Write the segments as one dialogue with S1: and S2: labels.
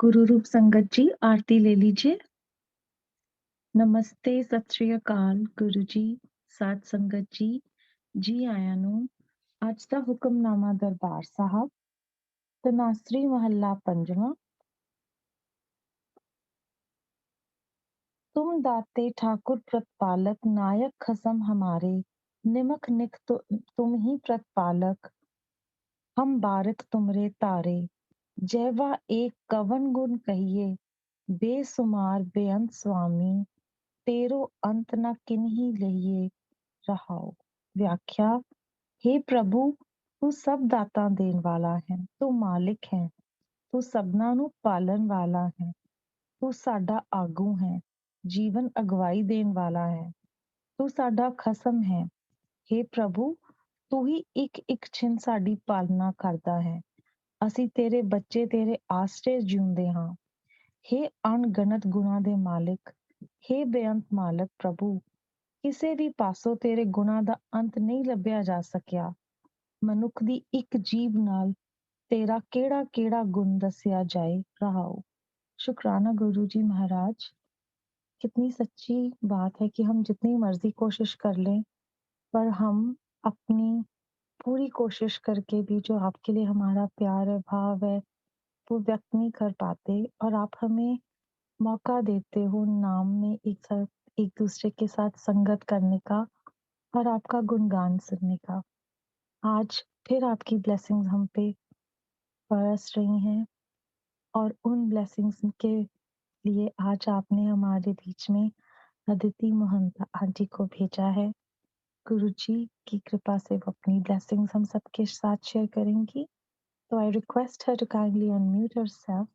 S1: गुरु रूप संगत जी आरती ले लीजिए। नमस्ते, सत श्री अकाल गुरु जी, साध संगत जी, जी आया ਨੂੰ ਅੱਜ ਦਾ ਹੁਕਮਨਾਮਾ ਦਰਬਾਰ ਸਾਹਿਬ ਤਨਾਸਰੀ महला पंजवा। तुम दाते ठाकुर प्रतिपालक नायक खसम हमारे निमक निक तुम ही प्रतिपालक हम बारिक तुमरे तारे जैवा एक कवन गुण कहिए बेसुमार बेअंत स्वामी तेरो अंत न किन्ही लहिए रहाओ। व्याख्या। हे प्रभु, तू सब दाता देन वाला है, तू मालिक है, तू सबना ਨੂੰ ਪਾਲਣ ਵਾਲਾ ਹੈ, ਤੂੰ ਸਾਡਾ ਆਗੂ ਹੈ, ਜੀਵਨ ਅਗਵਾਈ ਦੇਣ ਵਾਲਾ ਹੈ, ਤੂੰ ਸਾਡਾ ਖਸਮ ਹੈ। हे ਪ੍ਰਭੂ, ਤੂੰ ਹੀ ਇੱਕ ਇੱਕ ਛਿਨ ਸਾਡੀ ਪਾਲਣਾ ਕਰਦਾ ਹੈ। ਅਸੀਂ ਤੇਰੇ ਬੱਚੇ ਤੇਰੇ ਆਸਰੇ ਜਿਉਂਦੇ ਹਾਂ। हे ਅਣਗਿਣਤ ਗੁਣਾਂ ਦੇ ਮਾਲਿਕ, हे ਬੇਅੰਤ ਮਾਲਕ ਪ੍ਰਭੂ, ਕਿਸੇ ਵੀ ਪਾਸੋਂ ਤੇਰੇ ਗੁਣਾਂ ਦਾ ਅੰਤ ਨਹੀਂ ਲੱਭਿਆ ਜਾ ਸਕਿਆ। ਮਨੁੱਖ ਦੀ ਇੱਕ ਜੀਭ ਨਾਲ तेरा केड़ा केड़ा गुण दसिया जाए रहाओ। शुक्राना गुरु जी महाराज। कितनी सच्ची बात है कि हम जितनी मर्जी कोशिश कर लें पर हम अपनी पूरी कोशिश करके भी जो आपके लिए हमारा प्यार है, भाव है, वो व्यक्त नहीं कर पाते। और आप हमें मौका देते हो नाम में एक दूसरे के साथ संगत करने का और आपका गुणगान सुनने का। आज फिर आपकी ब्लेसिंग्स हम पे बरस रही हैं और उन ब्लेसिंग्स के लिए आज आपने हमारे बीच में अदिति मोहंता आंटी को भेजा है। गुरु जी की कृपा से वो अपनी ब्लेसिंग्स हम सबके साथ शेयर करेंगी। तो I request her to kindly unmute herself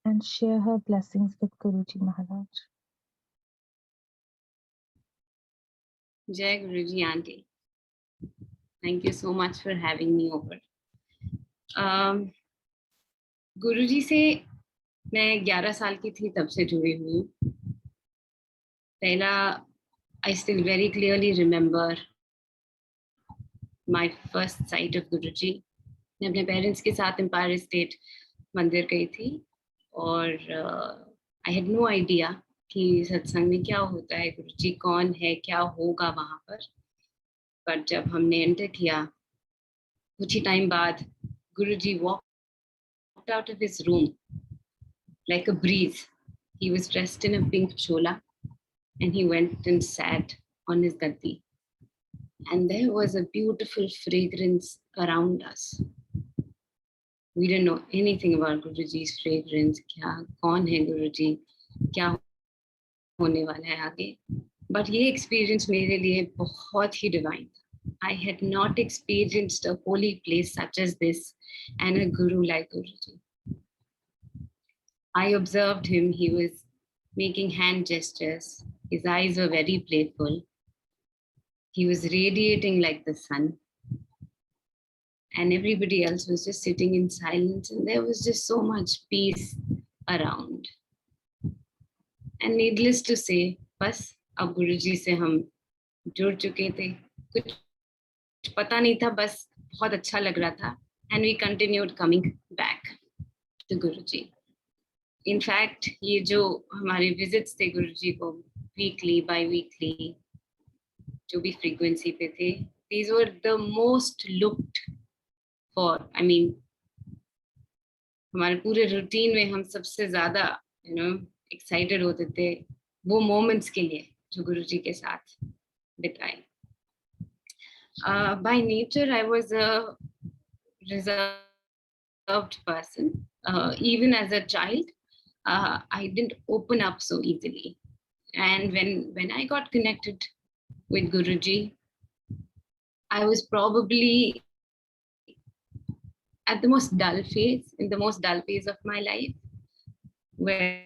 S1: and share her blessings with Guru ji Maharaj.
S2: Jai Guruji Auntie. Thank you so much for having me over. गुरुजी से मैं 11 साल की थी तब से जुड़ी हुई हूँ। पहला I still very clearly remember my first sight of गुरुजी। मैं अपने पेरेंट्स के साथ एम्पायर स्टेट मंदिर गई थी और I had no idea कि सत्संग में क्या होता है, गुरुजी कौन है, क्या होगा वहाँ पर जब हमने एंटर किया कुछ ही टाइम बाद गुरुजी walked out of his room like a breeze. He was dressed in a pink chola and he went and sat on his gaddi. And there was a beautiful fragrance around us. We didn't know anything about Guruji's fragrance. क्या कौन है गुरुजी, क्या होने वाला है आगे। But ये experience मेरे लिए बहुत ही divine था। I had not experienced a holy place such as this and a guru like Guruji. I observed him. He was making hand gestures. His eyes were very playful. He was radiating like the sun. And everybody else was just sitting in silence. And there was just so much peace around. And needless to say, बस अब गुरुजी से हम जुड़ चुके थे। कुछ पता नहीं था, बस बहुत अच्छा लग रहा था। And we continued coming back to Guruji. In fact, ये जो हमारे विजिट्स थे गुरुजी को वीकली बाय वीकली जो भी फ्रीक्वेंसी पे थे, these were the most looked for. I mean, हमारे पूरे रूटीन में हम सबसे ज्यादा एक्साइटेड होते थे वो मोमेंट्स के लिए जो गुरुजी के साथ बिताए। By nature, I was a reserved person. Even as a child, I didn't open up so easily. And when I got connected with Guruji, I was probably at the most dull phase, in the most dull phase of my life, where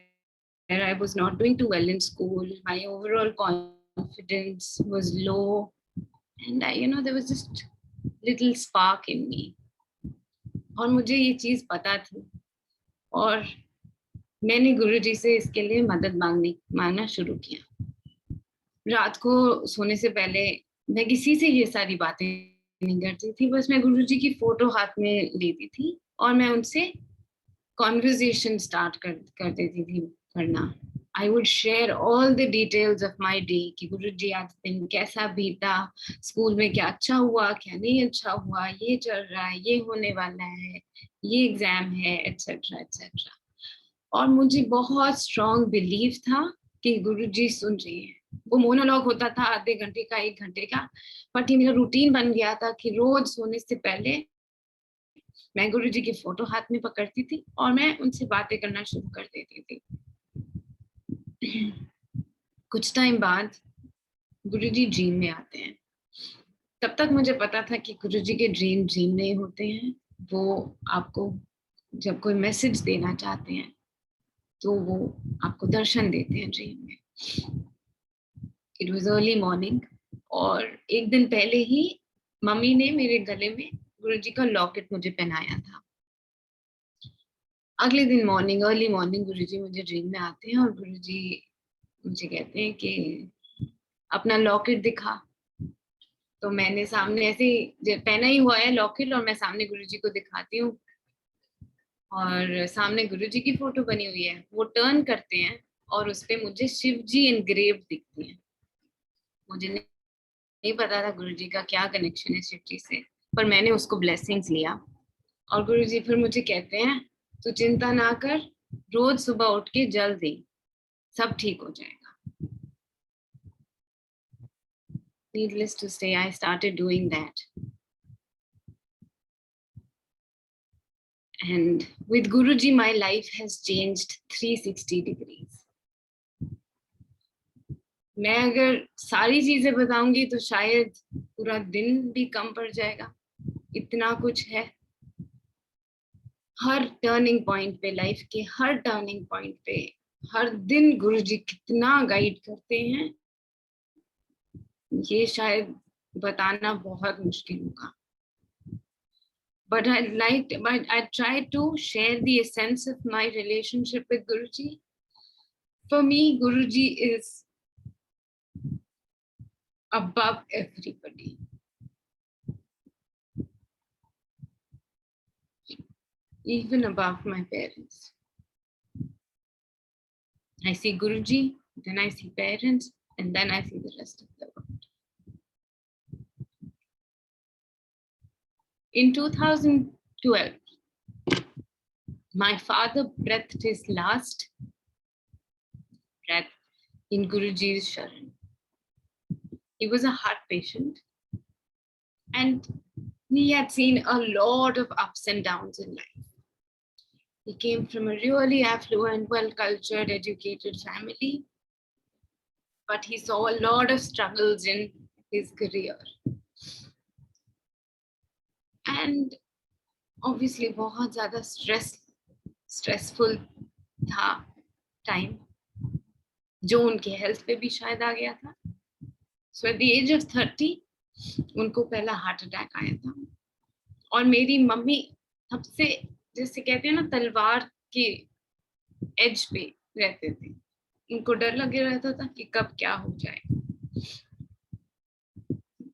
S2: I was not doing too well in school. My overall confidence was low. And there was just little spark in me. और मुझे ये चीज पता थी और मैंने गुरुजी से इसके लिए मदद मांगना शुरू किया। रात को सोने से पहले मैं किसी से ये सारी बातें नहीं करती थी, बस मैं गुरुजी की फोटो हाथ में लेती थी और मैं उनसे कॉन्वर्जेशन स्टार्ट कर देती थी करना। I would share all the details of my day कि गुरुजी आज दिन कैसा बीता, स्कूल में क्या अच्छा हुआ, क्या नहीं अच्छा हुआ, ये चल रहा है, ये होने वाला है, ये एग्जाम है, एटसेट्रा एटसेट्रा। और मुझे बहुत स्ट्रॉन्ग बिलीव था कि गुरुजी सुन रही है। वो मोनोलॉग होता था आधे घंटे का, 1 घंटे का, बट ये मेरा रूटीन बन गया था कि रोज सोने से पहले मैं गुरुजी की फोटो हाथ में पकड़ती थी और मैं उनसे बातें करना शुरू कर देती थी। कुछ टाइम बाद गुरुजी ड्रीम में आते हैं। तब तक मुझे पता था कि गुरुजी के ड्रीम ड्रीम नहीं होते हैं, वो आपको जब कोई मैसेज देना चाहते हैं तो वो आपको दर्शन देते हैं ड्रीम में। इट वॉज अर्ली मॉर्निंग और एक दिन पहले ही मम्मी ने मेरे गले में गुरुजी का लॉकेट मुझे पहनाया था। अगले दिन मॉर्निंग, अर्ली मॉर्निंग, गुरुजी मुझे ड्रीम में आते हैं और गुरुजी मुझे कहते हैं कि अपना लॉकेट दिखा। तो मैंने सामने ऐसे पहना ही हुआ है लॉकेट और मैं सामने गुरुजी को दिखाती हूँ और सामने गुरुजी की फोटो बनी हुई है। वो टर्न करते हैं और उसपे मुझे शिव जी एनग्रेव दिखती हैं। मुझे नहीं पता था गुरुजी का क्या कनेक्शन है शिव जी से, पर मैंने उसको ब्लेसिंग्स लिया। और गुरुजी फिर मुझे कहते हैं तू चिंता ना कर, रोज सुबह उठ के जल दे, सब ठीक हो जाएगा। Needless to say, I started doing that. And with Guruji, my life has changed 360 degrees. मैं अगर सारी चीजें बताऊंगी तो शायद पूरा दिन भी कम पड़ जाएगा, इतना कुछ है। हर टर्निंग पॉइंट पे, लाइफ के हर टर्निंग पॉइंट पे, हर दिन गुरुजी कितना गाइड करते हैं, ये शायद बताना बहुत मुश्किल होगा। But I try to share the essence of my relationship with Guruji. For me, Guruji is above everybody. Even above my parents. I see Guruji, then I see parents, and then I see the rest of the world. In 2012, my father breathed his last breath in Guruji's Sharan. He was a heart patient and he had seen a lot of ups and downs in life. He came from a really affluent, well-cultured, educated family, but he saw a lot of struggles in his career. And obviously बहुत ज़्यादा stressful था time, जो उनके health पे भी शायद आ गया था। So at the age of 30, उनको पहला हार्ट अटैक आया था। और मेरी मम्मी सबसे, जैसे कहते हैं ना, तलवार के एज पे रहते थे। उनको डर लगे रहता था कि कब क्या हो जाए।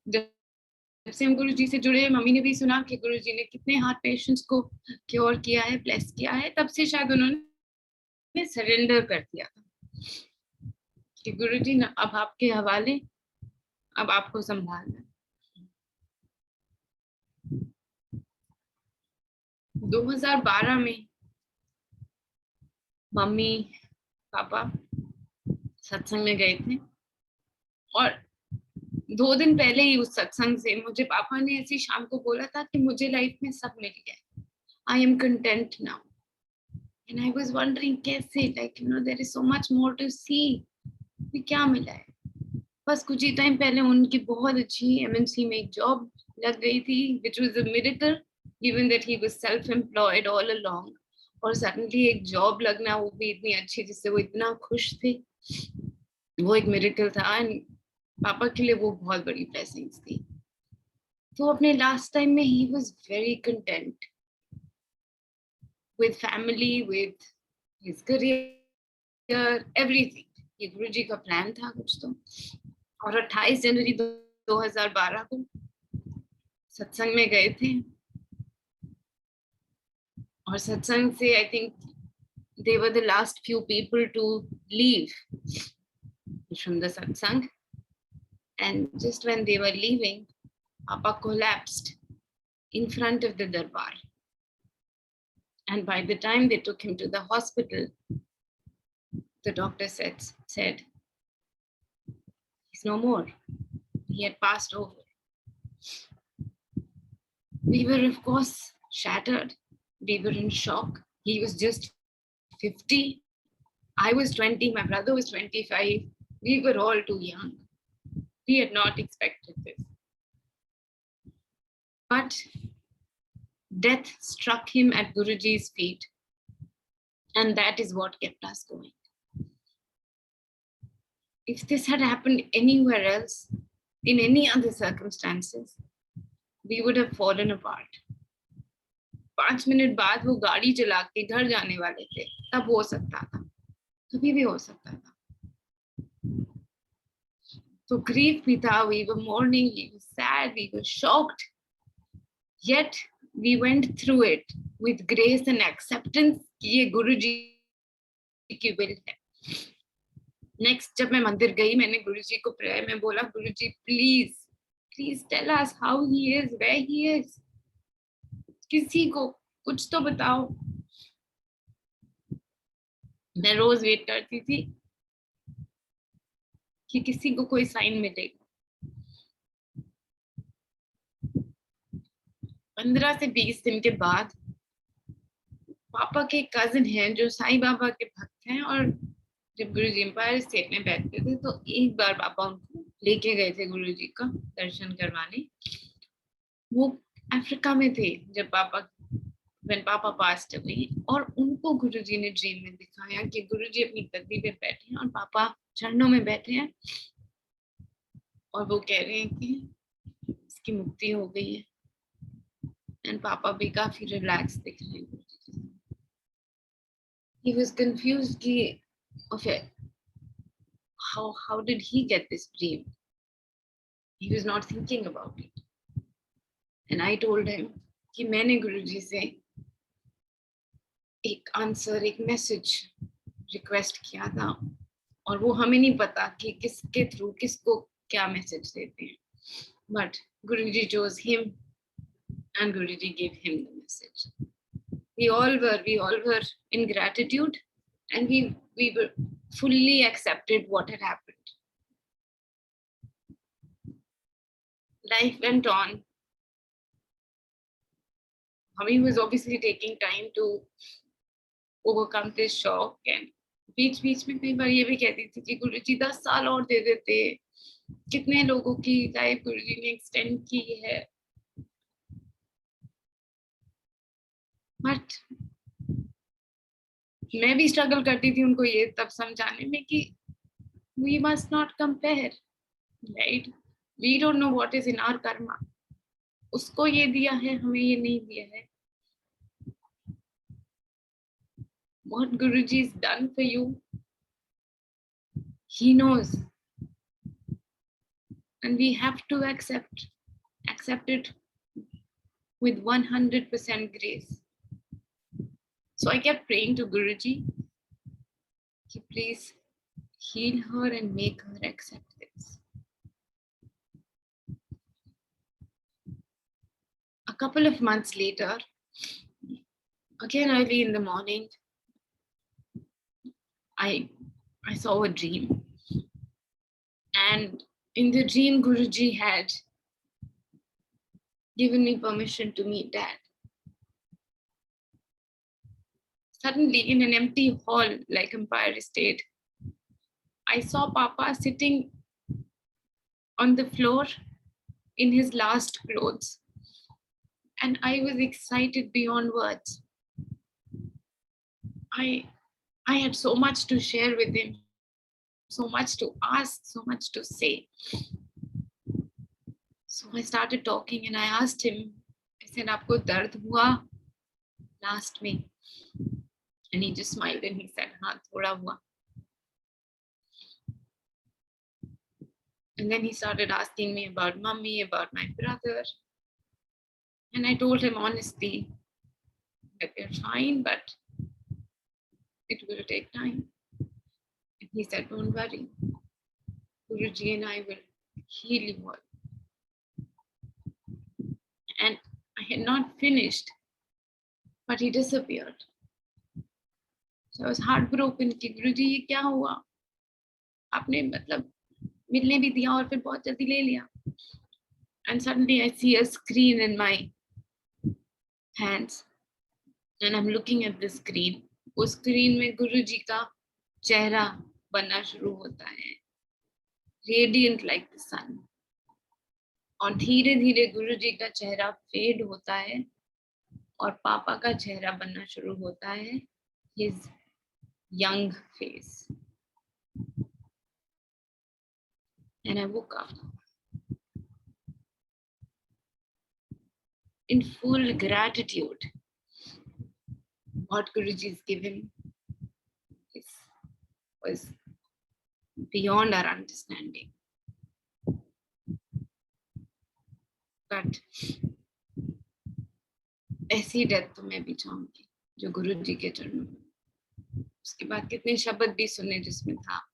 S2: जब से हम गुरुजी से जुड़े, मम्मी ने भी सुना कि गुरुजी ने कितने हार्ट पेशेंट्स को क्योर किया है, ब्लेस किया है, तब से शायद उन्होंने सरेंडर कर दिया था कि गुरुजी अब आपके हवाले, अब आपको संभालना। 2012 में मम्मी पापा सत्संग में गए थे और 2 दिन पहले ही उस सत्संग से मुझे पापा ने ऐसी शाम को बोला था कि मुझे लाइफ में सब मिल गया, I am content now. And I was wondering कैसे, like there is so much more to see, क्या मिला है। बस कुछ ही टाइम पहले उनकी बहुत अच्छी एमएनसी में एक जॉब लग गई थी, which was a miracle given that he was self employed all along. और सडनली एक जॉब लगना, वो भी इतनी अच्छी जिससे वो इतना खुश थे, वो एक मिरेकल था। एंड पापा के लिए वो बहुत बड़ी ब्लेसिंग्स थी। तो अपने लास्ट टाइम में he was very content with family, with his career, everything. ये गुरुजी का प्लान था कुछ तो। और 28 जनवरी 2012 को सत्संग में गए थे और सत्संग से I think they were the last few people to leave from the satsang. And just when they were leaving, Papa collapsed in front of the darbar. And by the time they took him to the hospital, the doctor said he's no more. He had passed over. We were, of course, shattered. We were in shock. He was just 50. I was 20. My brother was 25. We were all too young. We had not expected this. But death struck him at Guruji's feet. And that is what kept us going. If this had happened anywhere else, in any other circumstances, we would have fallen apart. 5 minute बाद वो गाड़ी चला के घर जाने वाले थे, तब हो सकता था, कभी भी हो सकता था. तो grief भी था, we were mourning, we were sad, we were shocked. Yet we went through it with grace and acceptance कि ये गुरुजी की will है. Next जब मैं मंदिर गई, मैंने गुरुजी को प्रेयर में बोला, गुरुजी please tell us how he is, where he is. किसी को कुछ तो बताओ. मैं रोज वेट करती थी कि किसी को कोई साइन मिलेगा. 15 से 20 दिन के बाद पापा के कजिन हैं जो साईं बाबा के भक्त हैं, और जब गुरुजी एम्पायर स्टेट में बैठते थे तो एक बार पापा उनको लेके गए थे गुरुजी का दर्शन करवाने. वो अफ्रीका में थे जब when पापा passed away, और उनको गुरुजी ने ड्रीम में दिखाया कि गुरुजी अपनी गद्दी पे बैठे हैं और पापा चरणों में बैठे हैं और वो कह रहे हैं कि इसकी मुक्ति हो गई है. एंड पापा भी काफी रिलैक्स दिख रहे हैं. He was confused कि okay, how did he get this dream? He was not thinking about it. And I told him कि मैंने गुरुजी से एक आंसर, एक मैसेज रिक्वेस्ट किया था, और वो हमें नहीं पता कि किसके थ्रू किसको क्या मैसेज देते हैं. But Guruji chose him, and Guruji gave him the message. We all were in gratitude, and we were fully accepted what had happened. Life went on. Hami was obviously taking time to overcome this shock, and बीच में कई बार ये भी कहती थी कि गुरुजी 10 साल और दे देते, कितने लोगों की लाइफ गुरुजी ने एक्सटेंड की है. बट मैं भी स्ट्रगल करती थी उनको ये तब समझाने में कि we must not compare, right? We don't know what is in our karma. उसको ये दिया है, हमें ये नहीं दिया है. What Guruji has done for you, he knows, and we have to accept it with 100% grace. So I kept praying to Guruji, please heal her and make her accept this. A couple of months later, again early in the morning, I saw a dream, and in the dream Guruji had given me permission to meet Dad. Suddenly, in an empty hall like Empire State, I saw Papa sitting on the floor in his last clothes, and I was excited beyond words. I had so much to share with him, so much to ask, so much to say. So I started talking and I asked him, I said, "Aapko dard hua last में?" And he just smiled and he said, "हाँ, thoda hua." And then he started asking me about Mummy, about my brother. And I told him honestly that we're fine, but it will take time. And he said, don't worry, Guruji and I will heal you all. And I had not finished, but he disappeared. So I was heartbroken कि गुरुजी ये क्या हुआ, आपने मतलब मिलने भी दिया और फिर बहुत जल्दी ले लिया. And suddenly I see a screen in my hands and I'm looking at the screen. उस screen में गुरुजी का चेहरा बनना शुरू होता है, radiant like the sun. और धीरे धीरे गुरुजी का चेहरा फेड होता है और पापा का चेहरा बनना शुरू होता है, his young face. And I woke up in full gratitude. What Guruji's given was beyond our understanding. But ऐसी डेथ तो मैं भी चाहूंगी जो गुरुजी के चरणों में. उसके बाद कितने शब्द भी सुने जिसमें था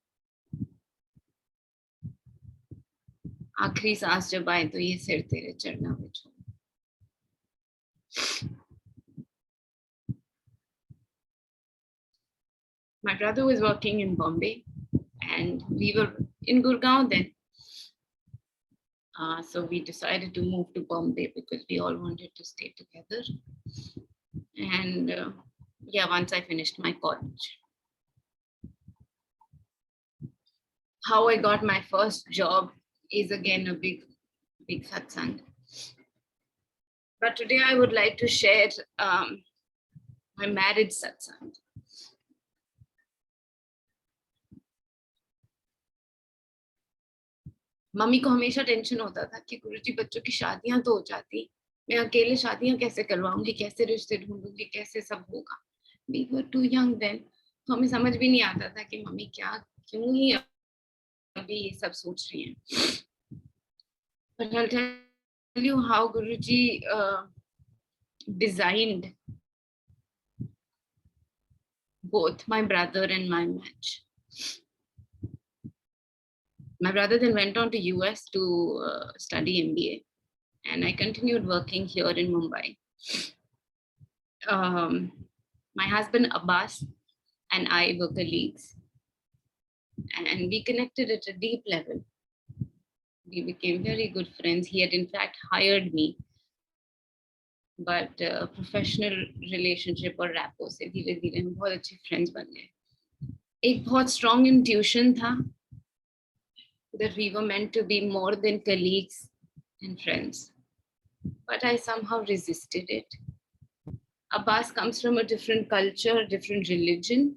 S2: आखिरी सांस जब आए तो ये सिर तेरे चरणों में छोड़. My brother was working in Bombay and we were in Gurgaon then. So we decided to move to Bombay because we all wanted to stay together. And once I finished my college. How I got my first job is again a big satsang. But today I would like to share my marriage satsang. Mummy को हमेशा tension होता था कि गुरुजी बच्चों की शादियां तो हो जाती, मैं अकेले शादियां कैसे करवाऊंगी, कैसे रिश्ते ढूंढूंगी, कैसे सब होगा. We were too young then. तो हमें समझ भी नहीं आता था कि मम्मी क्यों ही अभी ये सब सोच रही हैं. But I'll tell you how Guruji designed both my brother and my match. My brother then went on to US to study MBA, and I continued working here in Mumbai. My husband Abbas and I were colleagues, and we connected at a deep level. We became very good friends. He had in fact hired me, but professional relationship और rapport से धीरे धीरे हम बहुत अच्छे friends बन गए. एक बहुत strong intuition था that we were meant to be more than colleagues and friends, but I somehow resisted it. Abbas comes from a different culture, different religion,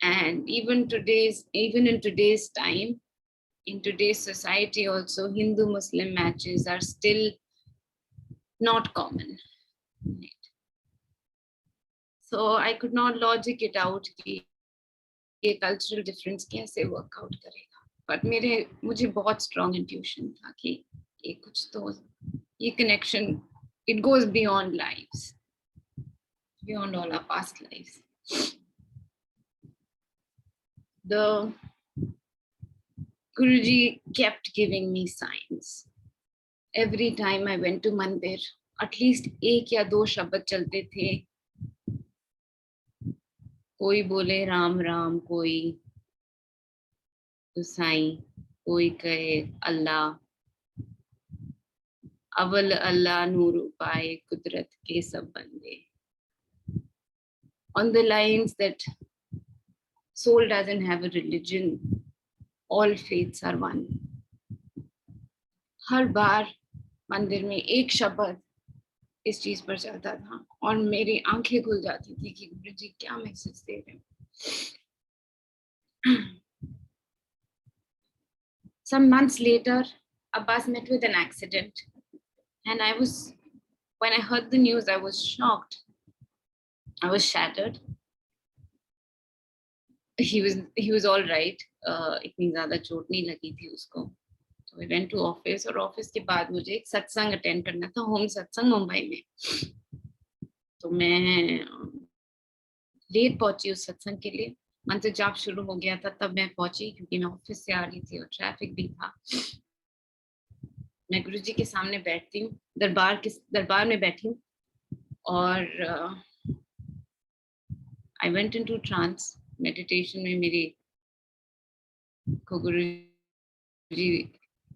S2: and even in today's time, in today's society also, Hindu-Muslim matches are still not common. So I could not logic it out कि ये cultural difference कैसे work out करेगा. But मुझे बहुत strong intuition था कि ये कुछ तो ये connection, it goes beyond lives, beyond all our past lives. The Guruji kept giving me signs. Every time I went to mandir, at least एक या दो शब्द चलते थे. कोई बोले राम राम, कोई साईं, कोई कहे अल्लाह. अवल अल्लाह नूर पाए कुदरत के सब बंदे. On the lines that soul doesn't have a religion, all faiths are one. हर बार मंदिर में एक शब्द इस चीज पर चलता था और मेरी आंखें खुल जाती थी कि गुरुजी क्या मैसेज दे रहे हैं. Some months later, Abbas met with an accident, and when I heard the news, I was shocked. I was shattered. He was all right. इतनी ज़्यादा चोट नहीं लगी थी उसको. So we went to office और office के बाद मुझे एक सत्संग अटेंड करना था, होम सत्संग मुंबई में. तो मैं लेट पहुंची उस सत्संग के लिए। मंत्र जाप शुरू हो गया था तब मैं पहुंची, क्योंकि मैं ऑफिस से आ रही थी और ट्रैफिक भी था। मैं गुरुजी के सामने बैठती हूँ, दरबार में बैठी हूँ, और I went into trance meditation में। मेरी को गुरुजी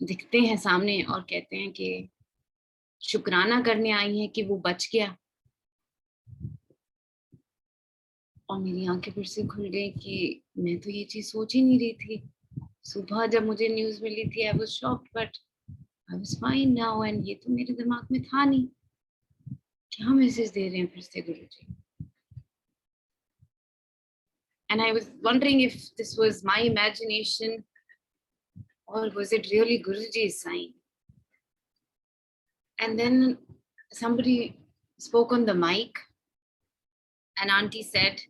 S2: दिखते हैं सामने और कहते हैं कि शुक्राना करने आई हैं कि वो बच गया। और मेरी आंखें फिर से खुल गई कि मैं तो ये चीज सोच ही नहीं रही थी। सुबह जब मुझे न्यूज मिली थी I was shocked, but I was fine now, and ये तो मेरे दिमाग में था नहीं। क्या मैसेज दे रहे हैं फिर से गुरुजी? And I was wondering if this was my imagination or was it really Guruji's sign. And then somebody spoke on the mic, and auntie said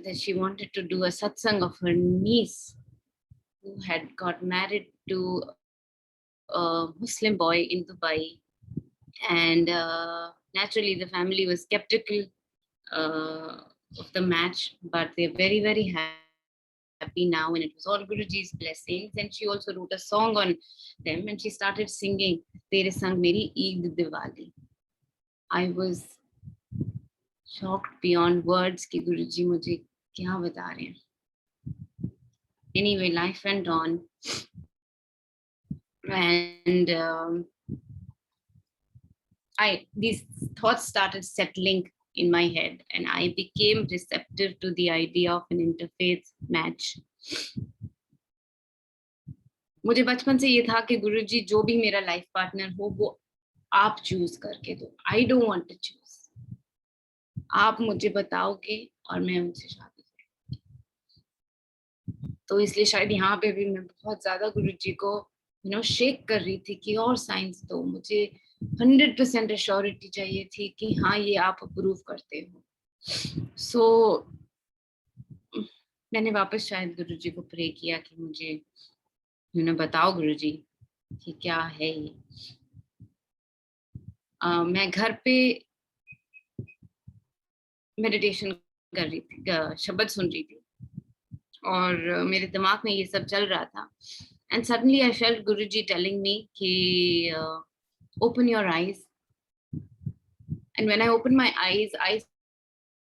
S2: that she wanted to do a satsang of her niece who had got married to a Muslim boy in Dubai. And naturally the family was skeptical uh, of the match, but they're very, very happy now, and it was all Guruji's blessings. And she also wrote a song on them, and she started singing Tere Sang Meri Eid Diwali. I was shocked beyond words कि Guruji मुझे क्या बता रहे हैं. Anyway, life went on, and these thoughts started settling in my head, and I became receptive to the idea of an interfaith match. मुझे बचपन से ये था कि गुरुजी जो भी मेरा लाइफ पार्टनर हो वो आप चूज करके दो. I don't want to choose. आप मुझे बताओगे और मैं उनसे शादी करूंगी. तो इसलिए शायद यहाँ पे भी मैं बहुत ज्यादा गुरुजी को शेक कर रही थी कि और साइंस दो. मुझे 100% एश्योरिटी चाहिए थी कि हाँ ये आप अप्रूव करते हो. सो मैंने वापस शायद गुरुजी को प्रे किया कि मुझे बताओ गुरुजी कि क्या है ये. मैं घर पे मेडिटेशन कर रही थी, शब्द सुन रही थी, और मेरे दिमाग में ये सब चल रहा था. And suddenly I felt Guruji telling me कि open your eyes. And when I open my eyes I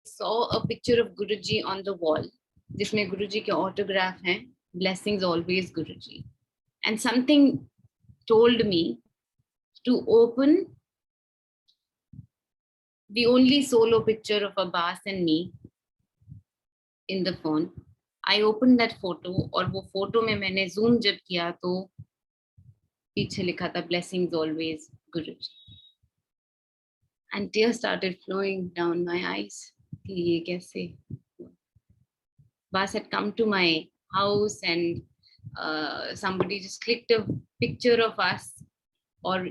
S2: saw a picture of Guruji on the wall, जिसमें गुरुजी के ऑटोग्राफ हैं, blessings always Guruji. And something told me to open the only solo picture of Abbas and me in the phone. I opened that photo, और वो photo में मैंने zoom जब किया तो पीछे लिखा था blessings always Guruji. And tears started flowing down my eyes कि ये कैसे. Abbas had come to my house, and somebody just clicked a picture of us, और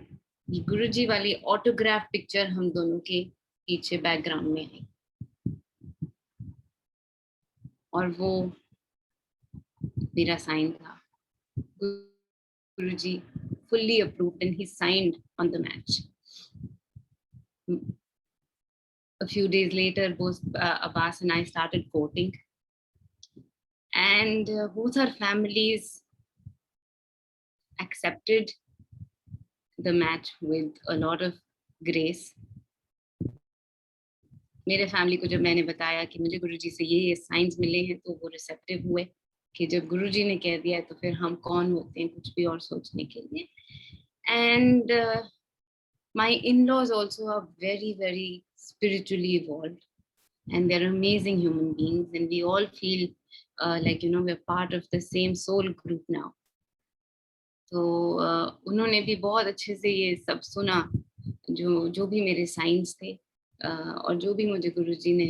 S2: गुरुजी वाली ऑटोग्राफ पिक्चर हम दोनों के पीछे बैकग्राउंड में आई. और वो मेरा साइन था. गुरुजी fully approved and he signed on the match. A few days later, both Abbas and I started courting, and both our families accepted the match with a lot of grace. मेरे family को जब मैंने बताया कि मुझे गुरुजी से ये science मिले हैं, तो वो रिसेप्टिव हुए कि जब गुरुजी ने कह दिया है तो फिर हम कौन होते हैं कुछ भी और सोचने के लिए. And my in-laws also are very, very spiritually evolved, and they're amazing human beings, and we all feel like we're part of the same soul group now. तो उन्होंने भी बहुत अच्छे से ये सब सुना, जो भी मेरे साइंस थे, और जो भी मुझे गुरुजी ने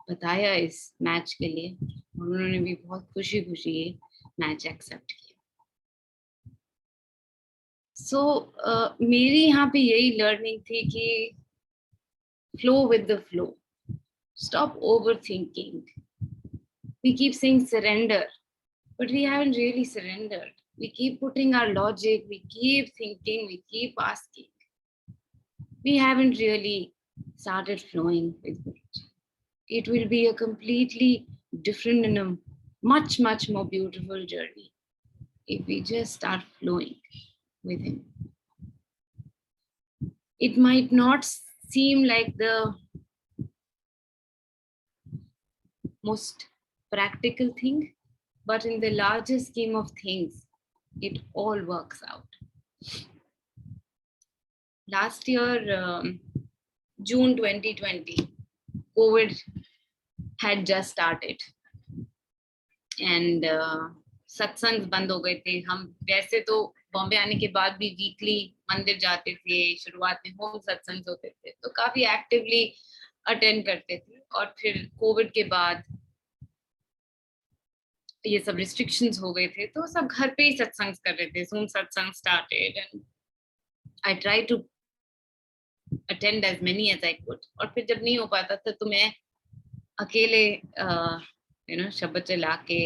S2: बताया इस मैच के लिए, और उन्होंने भी बहुत खुशी खुशी ये मैच एक्सेप्ट किया. सो मेरी यहाँ पे यही लर्निंग थी कि flow with the flow. Stop over thinking. We keep saying surrender, but we haven't really surrendered. We keep putting our logic, we keep thinking, we keep asking. We haven't really started flowing with Guruji. It will be a completely different and a much, much more beautiful journey if we just start flowing with him. It might not seem like the most practical thing, but in the larger scheme of things, it all works out. Last year, June 2020, COVID had just started and सत्संग बंद हो गए थे. हम वैसे तो बॉम्बे आने के बाद भी वीकली मंदिर जाते थे, शुरुआत में होम सत्संग होते थे, तो काफी एक्टिवली अटेंड करते थे. और फिर कोविड के बाद ये सब रिस्ट्रिक्शंस हो गए थे, तो सब घर पे ही सत्संग कर रहे थे. Zoom satsang started and I try to attend as many as I could. और फिर जब नहीं हो पाता था तो मैं अकेले शब्द चला के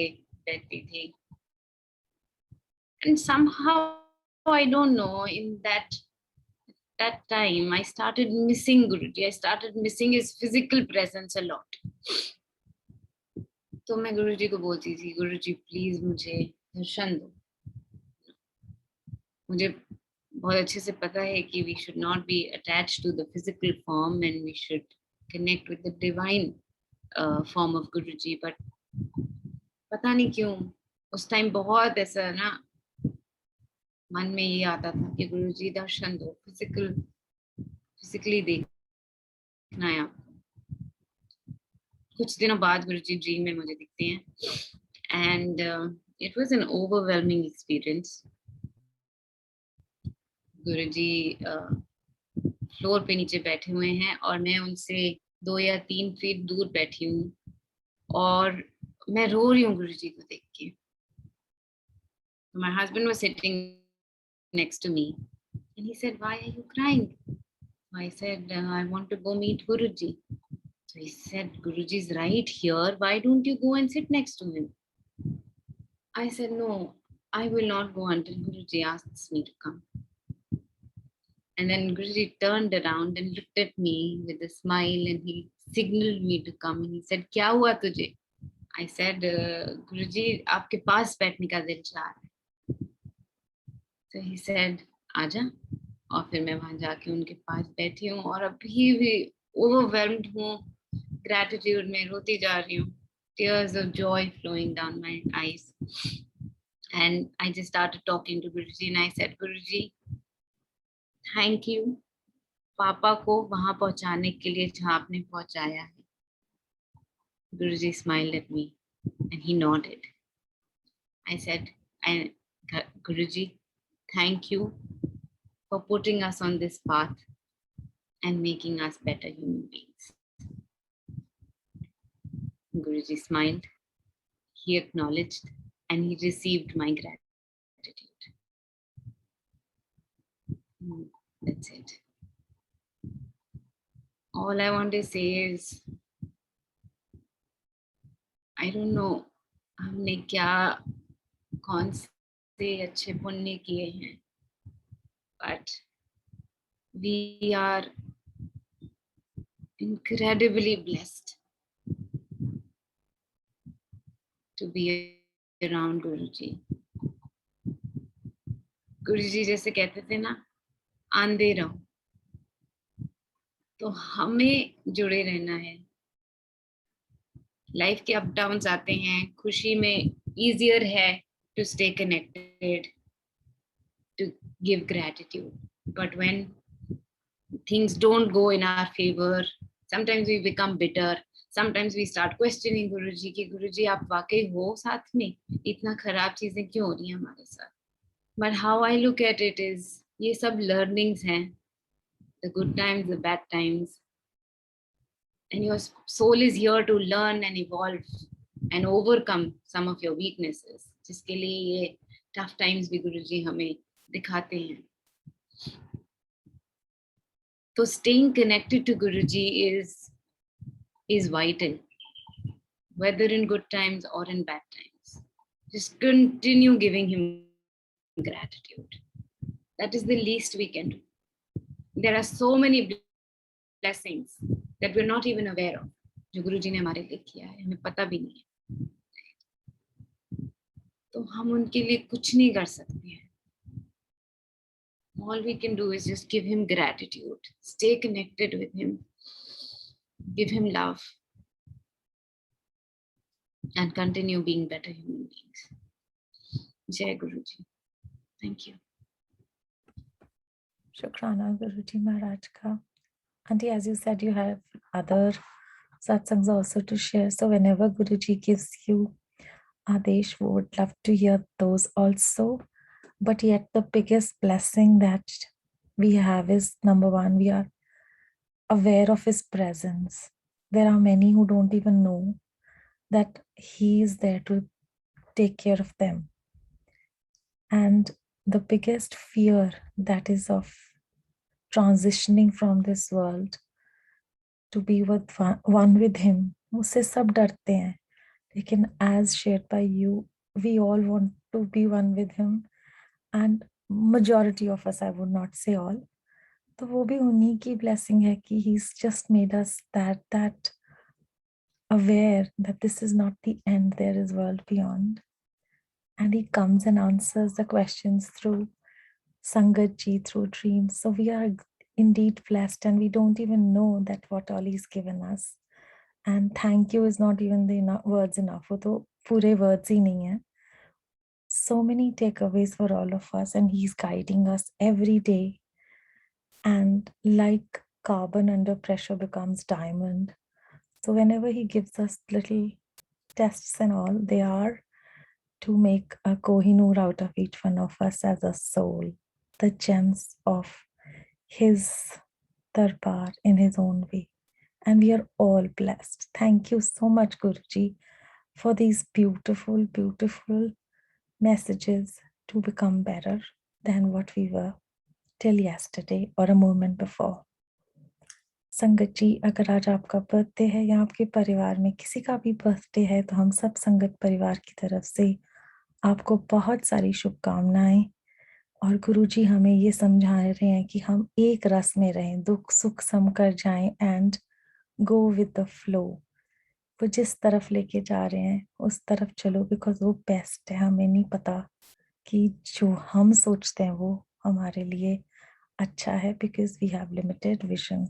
S2: बैठती थी. And somehow, I don't know, in that time, I started missing Guruji. I started missing his physical presence a lot. तो मैं गुरुजी को बोलती थी, गुरुजी प्लीज मुझे दर्शन दो. मुझे बहुत अच्छे से पता है कि we should not be attached to the physical form and we should connect with the divine form of Guruji. But पता नहीं क्यों उस टाइम बहुत ऐसा ना मन में ये आता था कि गुरुजी दर्शन दो, फिजिकली देखना है आपको. कुछ दिनों बाद गुरुजी ड्रीम में मुझे दिखते हैं and it was an overwhelming experience. Guruji floor पे नीचे बैठे हुए हैं और मैं उनसे 2 या 3 फीट दूर बैठी हूँ और मैं रो रही हूँ गुरुजी को देख के. My husband was sitting next to me and he said, why are you crying? I said, I want to go meet Guruji. So he said, Guruji is right here. Why don't you go and sit next to him? I said, no, I will not go until Guruji asks me to come. And then Guruji turned around and looked at me with a smile and he signaled me to come. And he said, क्या हुआ तुझे? I said, Guruji, आपके पास बैठने का दिल चाह रहा है. So he said, आजा. और फिर मैं वहां जाके उनके पास बैठी हूँ और अभी भी ओवरवेल्म्ड हूँ, ग्रैटिट्यूड में रोती जा रही हूँ. Tears of joy flowing down my eyes. And I just started talking to Guruji and I said, Guruji, thank you. पापा को वहां पहुंचाने के लिए जहाँ आपने पहुंचाया है. Guruji smiled at me and he nodded. I said, Guruji, thank you for putting us on this path and making us better human beings. Guruji smiled, he acknowledged, and he received my gratitude. That's it. All I want to say is, I don't know, हमने क्या कौन से अच्छे पुण्य किए हैं, but we are incredibly blessed to be around Guruji. Guruji जैसे कहते थे ना, आंधे रहो, तो हमें जुड़े रहना है. लाइफ के अप डाउन्स आते हैं, खुशी में easier है to stay connected, to give gratitude. But when things don't go in our favor, sometimes we become bitter. Sometimes we start questioning Guruji कि Guruji आप वाकई हो साथ में, इतना खराब चीजें क्यों हो रही हैं हमारे साथ. But how I look at it is, ये सब learnings हैं, the good times, the bad times, and your soul is here to learn and evolve and overcome some of your weaknesses, जिसके लिए ये tough times भी गुरुजी हमें दिखाते हैं. तो staying connected to Guruji is vital, whether in good times or in bad times. Just continue giving him gratitude. That is the least we can do. There are so many blessings that we're not even aware of, जो गुरु जी ने हमारे लिए किया है, हमें पता भी नहीं है, तो हम उनके लिए कुछ नहीं कर सकते हैं. All we can do is just give him gratitude, stay connected with him, give him love, and continue being better human beings. Jai Guruji. Thank you.
S3: Shukrana Guruji Maharaj ka. Auntie, as you said, you have other satsangs also to share. So whenever Guruji gives you Adesh, we would love to hear those also. But yet the biggest blessing that we have is, number one, we are aware of his presence. There are many who don't even know that he is there to take care of them. And the biggest fear that is of transitioning from this world to be with one with him, उससे सब डरते हैं. लेकिन as shared by you, we all want to be one with him. And majority of us, I would not say all, तो वो भी उन्हीं की blessing है कि he's just made us that aware that this is not the end, there is world beyond. And he comes and answers the questions through Sangat Ji, through dreams. So we are indeed blessed, and we don't even know that what all he's given us. And thank you is not even the words enough. वो तो पूरे words ही नहीं है. So many takeaways for all of us, and he's guiding us every day. And like carbon under pressure becomes diamond. So whenever he gives us little tests and all, they are to make a Kohinoor out of each one of us as a soul, the gems of his darbar in his own way. And we are all blessed. Thank you so much, Guruji, for these beautiful, beautiful messages to become better than what we were till yesterday or a moment before. संगत जी, अगर आज आपका birthday है या आपके परिवार में किसी का भी बर्थडे है, तो हम सब संगत परिवार की तरफ से आपको बहुत सारी शुभकामनाएं. और गुरुजी हमें ये समझा रहे हैं कि हम एक रस में रहें, दुख सुख सम कर जाएं and go with the flow. वो जिस तरफ लेके जा रहे हैं उस तरफ चलो, बिकॉज वो बेस्ट है. हमें नहीं पता कि जो हम सोचते हैं वो हमारे लिए अच्छा है, because we have limited vision.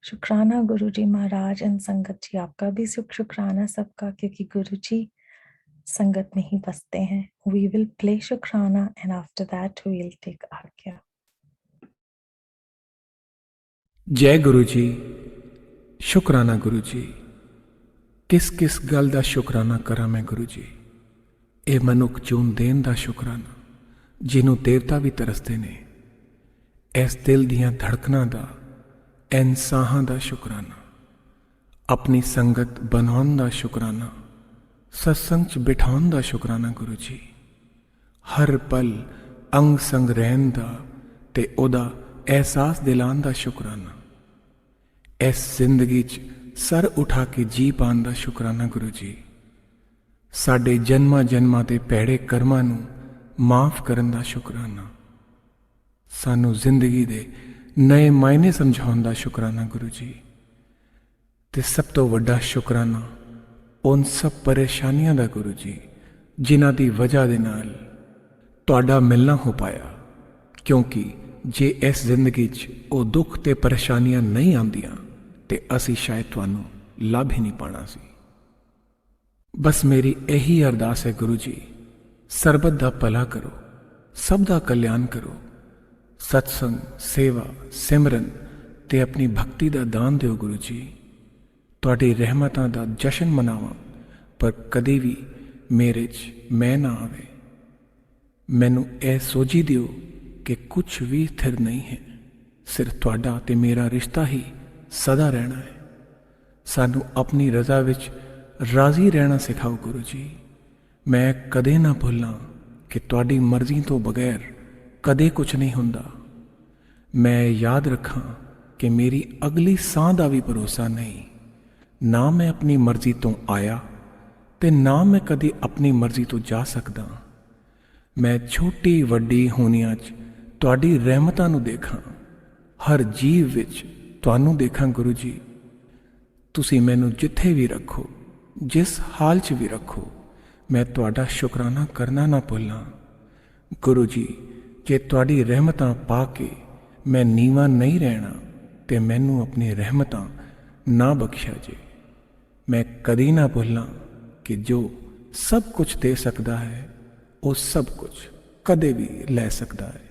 S3: शुक्राना गुरुजी महाराज एंड संगत जी, आपका भी शुक्राना सबका, क्योंकि गुरुजी संगत में ही बसते हैं. We will play शुक्राना and after that we will take आज्ञा.
S4: जय गुरु जी. शुक्राना गुरु जी. किस किस गल दा शुक्राना करा मैं गुरु जी. ਇਹ ਮਨੁੱਖ ਚੂਨ ਦੇਣ ਦਾ ਸ਼ੁਕਰਾਨਾ, ਜਿਹਨੂੰ ਦੇਵਤਾ ਵੀ ਤਰਸਦੇ ਨੇ. ਇਸ ਦਿਲ ਦੀਆਂ ਧੜਕਣਾਂ ਦਾ, ਐਨ ਸਾਹਾਂ ਦਾ ਸ਼ੁਕਰਾਨਾ. ਆਪਣੀ ਸੰਗਤ ਬਣਾਉਣ ਦਾ ਸ਼ੁਕਰਾਨਾ, ਸਤਸੰਗ 'ਚ ਬਿਠਾਉਣ ਦਾ ਸ਼ੁਕਰਾਨਾ ਗੁਰੂ ਜੀ. ਹਰ ਪਲ ਅੰਗ ਸੰਗ ਰਹਿਣ ਦਾ ਤੇ ਉਹਦਾ ਅਹਿਸਾਸ ਦਿਲਾਉਣ ਦਾ ਸ਼ੁਕਰਾਨਾ. ਇਸ ਜ਼ਿੰਦਗੀ 'ਚ ਸਰ ਉਠਾ ਕੇ ਜੀ ਪਾਉਣ ਦਾ ਸ਼ੁਕਰਾਨਾ ਗੁਰੂ ਜੀ. ਸਾਡੇ ਜਨਮਾਂ ਜਨਮਾਂ ਦੇ ਭੈੜੇ ਕਰਮਾਂ ਨੂੰ ਮਾਫ ਕਰਨ ਦਾ ਸ਼ੁਕਰਾਨਾ. ਸਾਨੂੰ ਜ਼ਿੰਦਗੀ ਦੇ ਨਏ ਮਾਇਨੇ ਸਮਝਾਉਣ ਦਾ ਸ਼ੁਕਰਾਨਾ ਗੁਰੂ ਜੀ. ਤੇ ਸਭ ਤੋਂ ਵੱਡਾ ਸ਼ੁਕਰਾਨਾ उन सब परेशानियों का गुरु जी, जिन्हां दी वजह दे नाल तुहाडा मिलना हो पाया. क्योंकि जे इस जिंदगी च वो दुख ते परेशानियां नहीं आंदियां ते असी शायद तुहानू लाभ ही नहीं पाना सी. बस मेरी यही अरदास है गुरु जी, सरबत दा भला करो, सब दा कल्याण करो. सत्संग, सेवा, सिमरन ते अपनी भक्ति दा दान दिओ गुरु जी. ਤੁਹਾਡੀ ਰਹਿਮਤਾਂ ਦਾ ਜਸ਼ਨ ਮਨਾਵਾਂ, ਪਰ ਕਦੇ ਵੀ ਮੇਰੇ 'ਚ ਮੈਂ ਨਾ ਆਵੇ. ਮੈਨੂੰ ਇਹ ਸੋਝੀ ਦਿਓ ਕਿ ਕੁਝ ਵੀ ਸਥਿਰ ਨਹੀਂ ਹੈ, ਸਿਰਫ ਤੁਹਾਡਾ ਤੇ ਮੇਰਾ ਰਿਸ਼ਤਾ ਹੀ ਸਦਾ ਰਹਿਣਾ ਹੈ. ਸਾਨੂੰ ਆਪਣੀ ਰਜ਼ਾ ਵਿੱਚ ਰਾਜ਼ੀ ਰਹਿਣਾ ਸਿਖਾਓ ਗੁਰੂ ਜੀ. ਮੈਂ ਕਦੇ ਨਾ ਭੁੱਲਾਂ ਕਿ ਤੁਹਾਡੀ ਮਰਜ਼ੀ ਤੋਂ ਬਗੈਰ ਕਦੇ ਕੁਝ ਨਹੀਂ ਹੁੰਦਾ. ਮੈਂ ਯਾਦ ਰੱਖਾਂ ਕਿ ਮੇਰੀ ਅਗਲੀ ਸਾਹ ਦਾ ਵੀ ਭਰੋਸਾ ਨਹੀਂ. ना मैं अपनी मर्जी तो आया ते ना मैं कदी अपनी मर्जी तो जा सकदा. मैं छोटी वड्डी होनियां च तुहाडी रहमतां नूं देखां. हर जीव विच ਤੁਹਾਨੂੰ ਦੇਖਾਂ ਗੁਰੂ ਜੀ। ਤੁਸੀਂ ਮੈਨੂੰ ਜਿੱਥੇ ਵੀ ਰੱਖੋ, ਜਿਸ ਹਾਲ 'ਚ ਵੀ ਰੱਖੋ, ਮੈਂ ਤੁਹਾਡਾ ਸ਼ੁਕਰਾਨਾ ਕਰਨਾ ਨਾ ਭੁੱਲਾਂ। ਗੁਰੂ ਜੀ, ਜੇ ਤੁਹਾਡੀ ਰਹਿਮਤਾਂ ਪਾ ਕੇ ਮੈਂ ਨੀਵਾਂ ਨਹੀਂ ਰਹਿਣਾ ਤੇ ਮੈਨੂੰ ਆਪਣੀ ਰਹਿਮਤਾਂ ਨਾ ਬਖਸ਼ਿਆ ਜੇ। ਮੈਂ ਕਦੀ ਨਾ ਭੁੱਲਾਂ ਕਿ ਜੋ ਸਭ ਕੁਝ ਦੇ ਸਕਦਾ ਹੈ ਉਹ ਸਭ ਕੁਝ ਕਦੇ ਵੀ ਲੈ ਸਕਦਾ ਹੈ।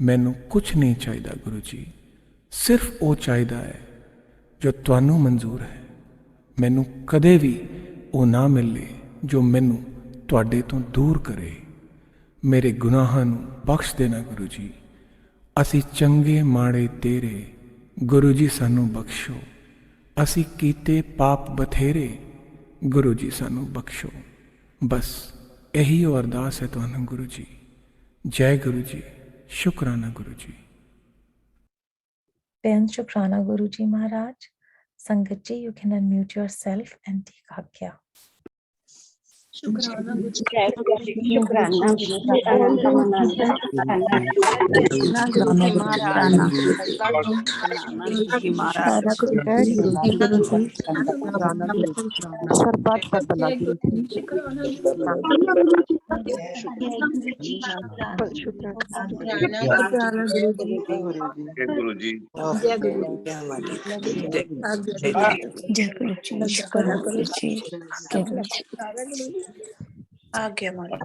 S4: ਮੈਨੂੰ ਕੁਝ ਨਹੀਂ ਚਾਹੀਦਾ ਗੁਰੂ ਜੀ, ਸਿਰਫ ਉਹ ਚਾਹੀਦਾ ਹੈ ਜੋ ਤੁਹਾਨੂੰ ਮਨਜ਼ੂਰ ਹੈ। ਮੈਨੂੰ ਕਦੇ ਵੀ ਉਹ ਨਾ ਮਿਲੇ ਜੋ ਮੈਨੂੰ ਤੁਹਾਡੇ ਤੋਂ ਦੂਰ ਕਰੇ। ਮੇਰੇ ਗੁਨਾਹਾਂ ਨੂੰ ਬਖਸ਼ ਦੇਣਾ ਗੁਰੂ ਜੀ। ਅਸੀਂ ਚੰਗੇ ਮਾੜੇ ਤੇਰੇ, ਗੁਰੂ ਜੀ ਸਾਨੂੰ ਬਖਸ਼ੋ। ਅਸੀਂ ਕੀਤੇ ਪਾਪ ਬਥੇਰੇ, ਗੁਰੂ ਜੀ ਸਾਨੂੰ ਬਖਸ਼ੋ। ਬਸ ਇਹੀ ਉਹ ਅਰਦਾਸ ਹੈ ਤੁਹਾਨੂੰ ਗੁਰੂ ਜੀ। ਜੈ ਗੁਰੂ ਜੀ, ਸ਼ੁਕਰਾਨਾ ਗੁਰੂ ਜੀ।
S3: बेहद शुक्राना गुरु जी महाराज। संगत जी, you can unmute yourself and take आज्ञा।
S5: शुक्राना गुरु जी, शुक्राना अनंत
S6: सारा कुछ है गुरु जी, गुरु जी सरबत का भला गुरु जी।
S7: गुरु जी
S6: जय गुरु जी, शुक्राना गुरु जी।
S5: आ गया हमारा